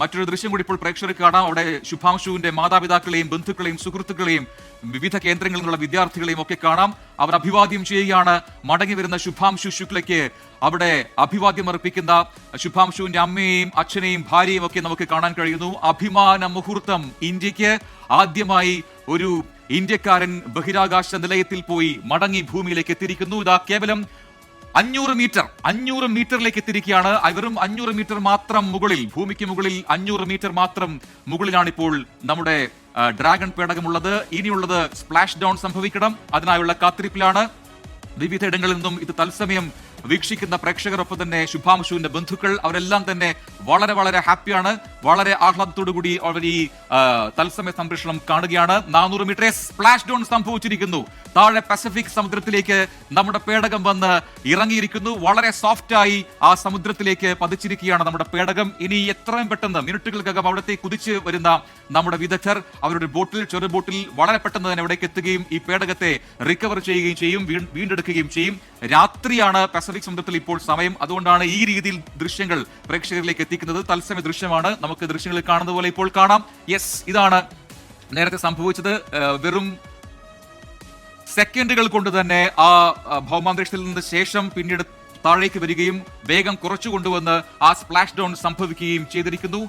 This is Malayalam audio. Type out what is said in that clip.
മറ്റൊരു ദൃശ്യം കൂടി ഇപ്പോൾ പ്രേക്ഷകർക്ക് കാണാം. അവിടെ ശുഭാംശുവിന്റെ മാതാപിതാക്കളെയും ബന്ധുക്കളെയും സുഹൃത്തുക്കളെയും വിവിധ കേന്ദ്രങ്ങളിൽ നിന്നുള്ള വിദ്യാർത്ഥികളെയും ഒക്കെ കാണാം. അവർ അഭിവാദ്യം ചെയ്യുകയാണ്. മടങ്ങി വരുന്ന ശുഭാംശു ശുക്ലയ്ക്ക് അവിടെ അഭിവാദ്യം അർപ്പിക്കുന്ന ശുഭാംശുവിന്റെ അമ്മയെയും അച്ഛനെയും ഭാര്യയും ഒക്കെ നമുക്ക് കാണാൻ കഴിയുന്നു. അഭിമാന മുഹൂർത്തം. ഇന്ത്യക്ക് ആദ്യമായി ഒരു ഇന്ത്യക്കാരൻ ബഹിരാകാശ നിലയത്തിൽ പോയി മടങ്ങി ഭൂമിയിലേക്ക് എത്തിയിരിക്കുന്നു. ഇതാ കേവലം 500 മീറ്ററിലേക്ക് എത്തിയിരിക്കുകയാണ്. വെറും 500 മീറ്റർ മാത്രം മുകളിൽ, ഭൂമിക്ക് മുകളിൽ 500 മീറ്റർ മാത്രം മുകളിലാണിപ്പോൾ നമ്മുടെ ഡ്രാഗൺ പേടകമുള്ളത്. ഇനിയുള്ളത് സ്പ്ലാഷ് ഡൗൺ സംഭവിക്കണം. അതിനായുള്ള കാത്തിരിപ്പിലാണ്. വിവിധ ഇടങ്ങളിൽ നിന്നും ഇത് തത്സമയം വീക്ഷിക്കുന്ന പ്രേക്ഷകരൊപ്പം തന്നെ ശുഭാംശുവിന്റെ ബന്ധുക്കൾ അവരെല്ലാം തന്നെ വളരെ വളരെ ഹാപ്പിയാണ്. വളരെ ആഹ്ലാദത്തോടു കൂടി അവർ ഈ തത്സമയ സംപ്രേഷണം കാണുകയാണ്. 400 മീറ്റർ സ്പ്ലാഷ് ഡൗൺ സംഭവിച്ചിരിക്കുന്നു. താഴെ പസഫിക് സമുദ്രത്തിലേക്ക് നമ്മുടെ പേടകം വന്ന് ഇറങ്ങിയിരിക്കുന്നു. വളരെ സോഫ്റ്റായി ആ സമുദ്രത്തിലേക്ക് പതിച്ചിരിക്കുകയാണ് നമ്മുടെ പേടകം. ഇനി എത്രയും പെട്ടെന്ന് മിനിറ്റുകൾക്കകം അവിടത്തേക്ക് കുതിച്ച് വരുന്ന നമ്മുടെ വിദഗ്ധർ അവരുടെ ബോട്ടിൽ, ചെറു ബോട്ടിൽ വളരെ പെട്ടെന്ന് തന്നെ അവിടേക്ക് എത്തുകയും ഈ പേടകത്തെ റിക്കവർ ചെയ്യുകയും ചെയ്യും, വീണ്ടെടുക്കുകയും ചെയ്യും. രാത്രിയാണ് പസഫിക് സമുദ്രത്തിൽ ഇപ്പോൾ സമയം. അതുകൊണ്ടാണ് ഈ രീതിയിൽ ദൃശ്യങ്ങൾ പ്രേക്ഷകരിലേക്ക് എത്തിക്കുന്നത്. തത്സമയ ദൃശ്യമാണ്. നമുക്ക് ദൃശ്യങ്ങളിൽ കാണുന്ന പോലെ ഇപ്പോൾ കാണാം. യെസ്, ഇതാണ് നേരത്തെ സംഭവിച്ചത്. വെറും സെക്കൻഡുകൾ കൊണ്ട് തന്നെ ആ ഭൗമാന്തരീക്ഷത്തിൽ നിന്ന് ശേഷം പിന്നീട് താഴേക്ക് വരികയും വേഗം കുറച്ചു കൊണ്ടുവന്ന് ആ സ്പ്ലാഷ് ഡൗൺ സംഭവിക്കുകയും ചെയ്തിരിക്കുന്നു.